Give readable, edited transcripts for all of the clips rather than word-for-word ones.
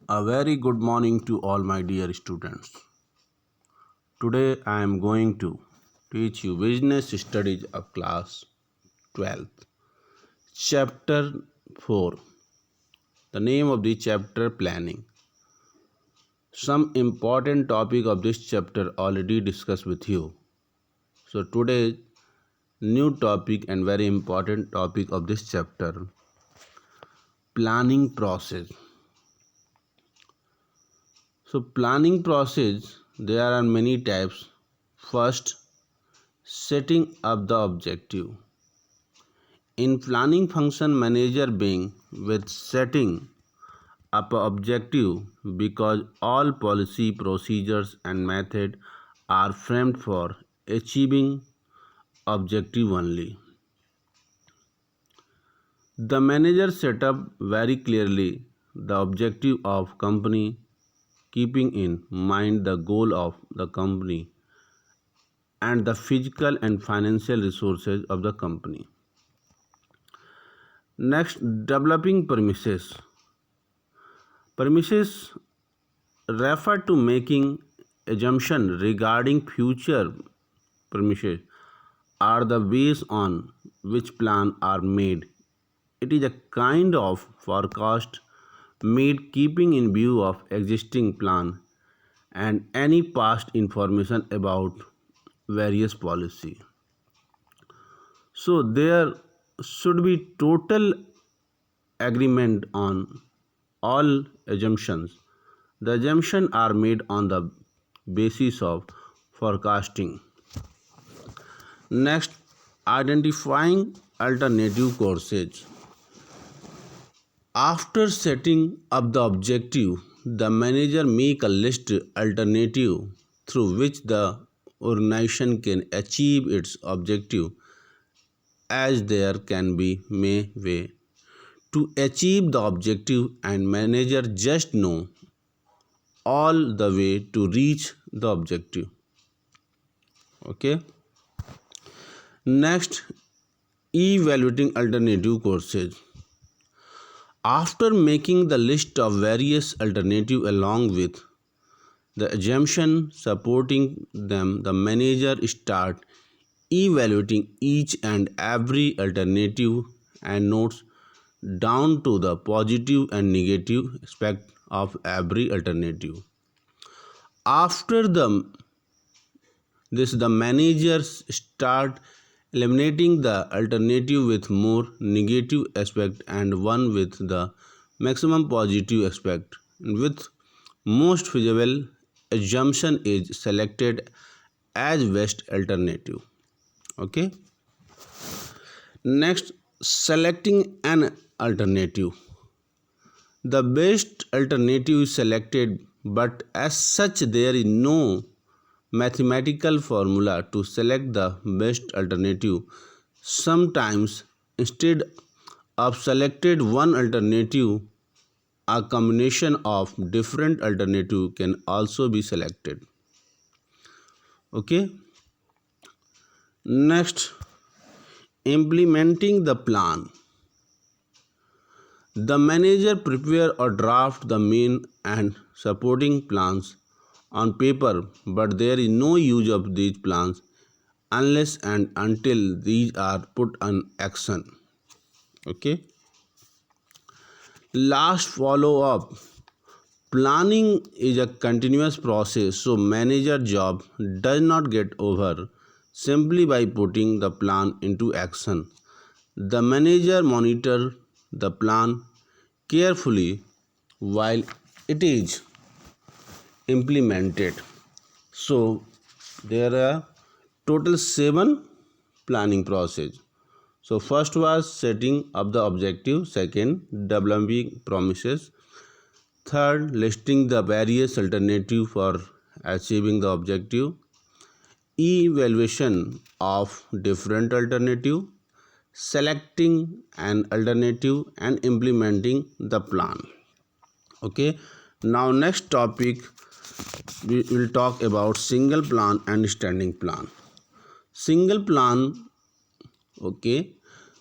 A very good morning to all my dear students. Today I am going to teach you business studies of class 12th. Chapter 4. The name of the chapter planning. Some important topic of this chapter already discussed with you. So today new topic and very important topic of this chapter, planning process. So planning process there are many types. First, setting up the objective. In planning function manager being with setting up a objective because all policy procedures and method are framed for achieving objective only. The manager set up very clearly the objective of company, keeping in mind the goal of the company and the physical and financial resources of the company. Next, developing premises. Premises refer to making assumption regarding future premises are the ways on which plans are made. It is a kind of forecast made keeping in view of existing plan and any past information about various policy. So there should be total agreement on all assumptions. The assumptions are made on the basis of forecasting. Next, identifying alternative courses. After setting up the objective, the manager make a list alternative through which the organization can achieve its objective, as there can be many way to achieve the objective and manager just know all the way to reach the objective. Okay. Next, evaluating alternative courses. After making the list of various alternatives along with the assumption supporting them, the manager start evaluating each and every alternative and notes down to the positive and negative aspect of every alternative. After the managers start eliminating the alternative with more negative aspect and one with the maximum positive aspect. With most feasible assumption is selected as best alternative. Okay. Next, selecting an alternative. The best alternative is selected, but as such there is no mathematical formula to select the best alternative. Sometimes instead of selected one alternative, a combination of different alternative can also be selected. Okay. Next, implementing the plan. The manager prepare or draft the main and supporting plans on paper, but there is no use of these plans unless and until these are put on action. Okay. Last follow up. Planning is a continuous process, so manager job does not get over simply by putting the plan into action. The manager monitor the plan carefully while it is implemented. So there are total 7 planning process. So first was setting up the objective, second developing promises, third listing the various alternatives for achieving the objective, evaluation of different alternative, selecting an alternative and implementing the plan. Okay. Now next topic we will talk about single plan and standing plan. Single plan, okay,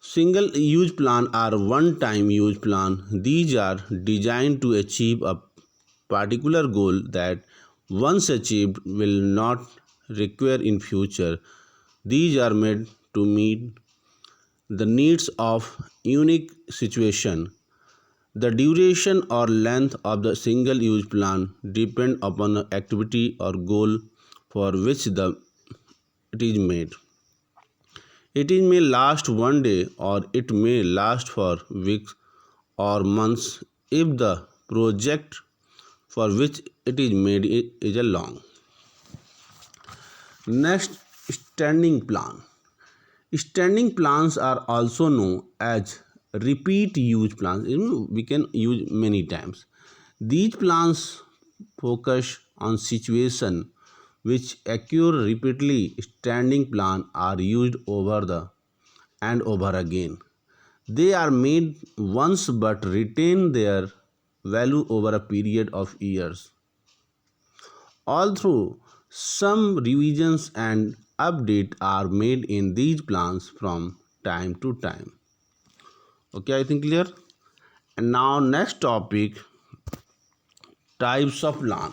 single use plan are one time use plan. These are designed to achieve a particular goal that once achieved will not require in future. These are made to meet the needs of unique situation. The duration or length of the single use plan depend upon the activity or goal for which it is made. It may last one day or it may last for weeks or months if the project for which it is made is a long. Next, standing plan. Standing plans are also known as repeat use plans. We can use many times. These plans focus on situation which occur repeatedly. Standing plans are used over the and over again. They are made once but retain their value over a period of years. Although some revisions and updates are made in these plans from time to time. Okay, I think clear. And now next topic, types of plan.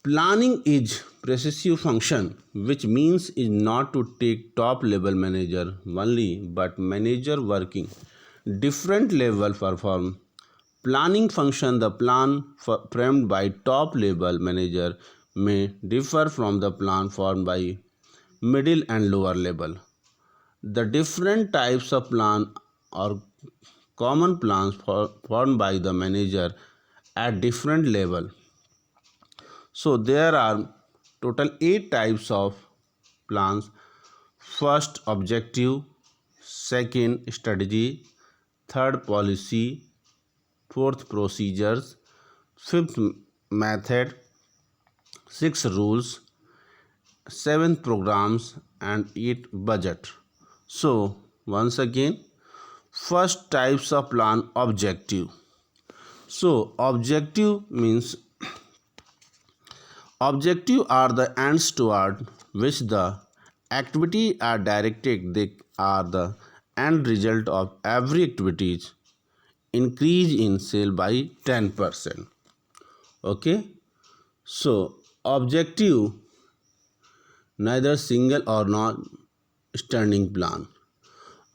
Planning is precisive function, which means is not to take top level manager only, but manager working different level perform. Planning function, the plan framed by top level manager may differ from the plan formed by middle and lower level. The different types of plan are common plans formed by the manager at different level. So there are total 8 types of plans. First, objective, second, strategy, third, policy, fourth, procedures, fifth, method, sixth, rules, seventh, programs, and eighth, budget. So once again, first types of plan, objective. So objective are the ends toward which the activity are directed. They are the end result of every activities increase in sale by 10%. Okay, so objective neither single or not standing plan.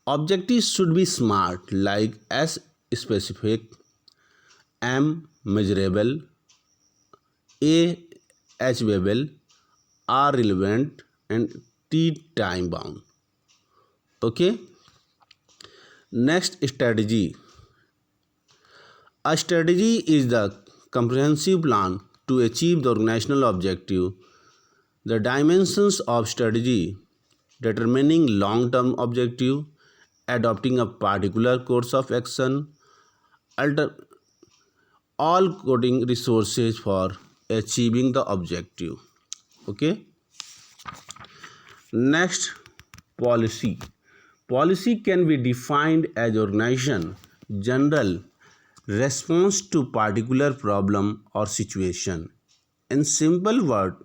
Objectives should be smart, like S specific, M measurable, A achievable, R relevant, and T time bound. Okay. Next, strategy. A strategy is the comprehensive plan to achieve the organizational objective. The dimensions of strategy: determining long-term objective, adopting a particular course of action, alter all coding resources for achieving the objective. Okay. Next, policy. Policy can be defined as organization general response to particular problem or situation. In simple word,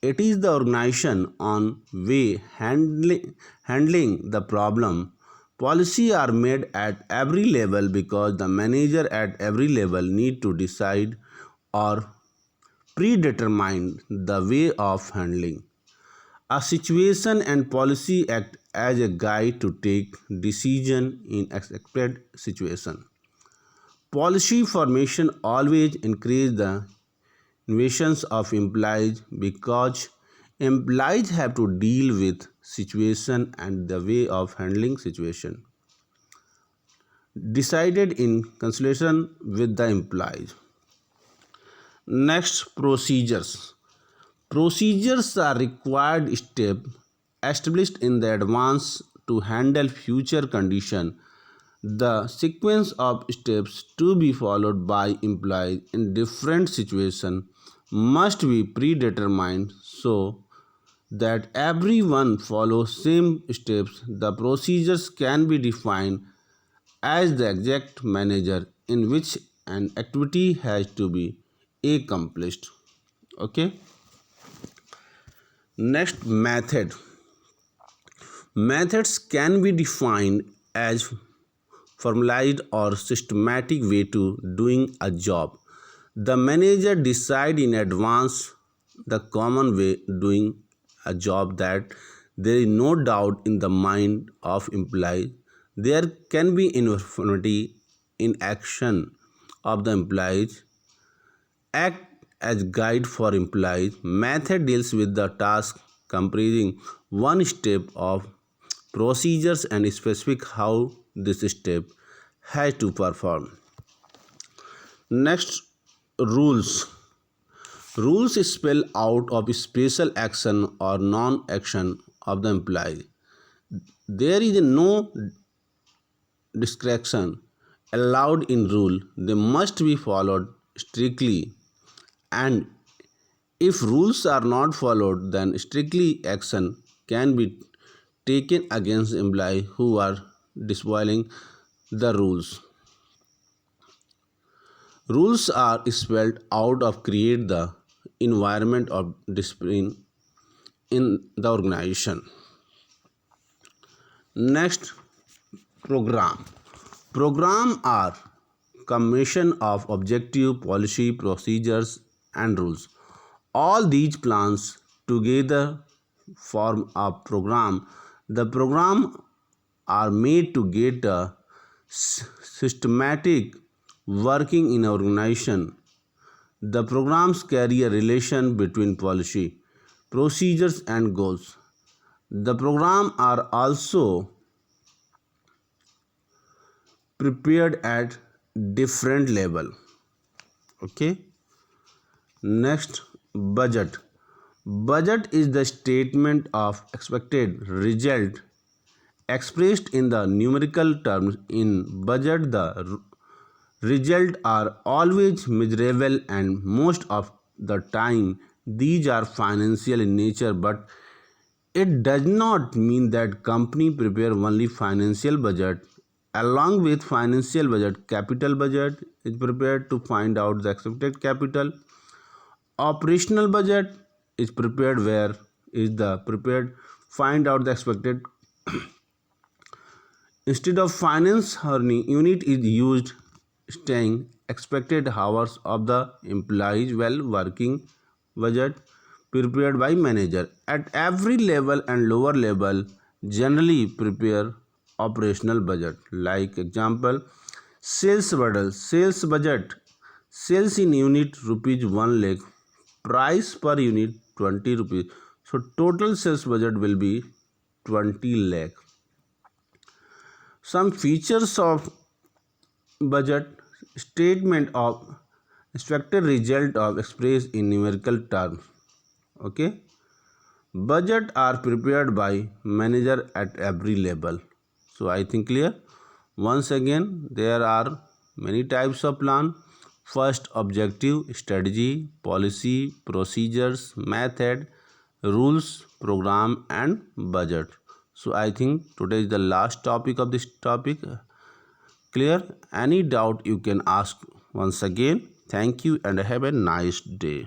it is the organization on way handling the problem. Policy are made at every level because the manager at every level need to decide or predetermine the way of handling a situation, and policy act as a guide to take decision in expected situation. Policy formation always increase the innovations of employees because employees have to deal with situation and the way of handling situation decided in consultation with the employees. Next, procedures. Procedures are required steps established in the advance to handle future condition. The sequence of steps to be followed by employees in different situations must be predetermined so that everyone follows same steps. The procedures can be defined as the exact manner in which an activity has to be accomplished. Okay. Next, method. Methods can be defined as formalized or systematic way to doing a job. The manager decide in advance the common way doing a job that there is no doubt in the mind of employee. There can be uniformity in action of the employees. Act as guide for employees. Method deals with the task comprising one step of procedures and specific how this step has to perform. Next, rules. Rules spell out of special action or non-action of the employee. There is no discretion allowed in rule. They must be followed strictly, and if rules are not followed, then strictly action can be taken against employees who are disobeying the rules. Rules are spelled out of create the environment of discipline in the organization. Next, program. Program are combination of objective, policy, procedures, and rules. All these plans together form a program. The program are made to get a systematic working in organization. The programs carry a relation between policy, procedures, and goals. The program are also prepared at different level. Okay. Next, budget. Budget is the statement of expected result expressed in the numerical terms. In budget, the results are always measurable, and most of the time these are financial in nature, but it does not mean that company prepare only financial budget. Along with financial budget, capital budget is prepared to find out the expected capital. Operational budget is prepared where is the prepared find out the expected. Instead of finance earning unit is used staying expected hours of the employees while working. Budget prepared by manager at every level and lower level generally prepare operational budget. Like example, sales budget. Sales in unit rupees 1 lakh, price per unit 20 rupees, so total sales budget will be 20 lakh. Some features of budget: statement of expected result of expressed in numerical terms. Okay, budget are prepared by manager at every level. So I think clear. Once again, there are many types of plan. First, objective, strategy, policy, procedures, method, rules, program, and budget. So I think today is the last topic of this topic. Clear? Any doubt you can ask once again. Thank you and have a nice day.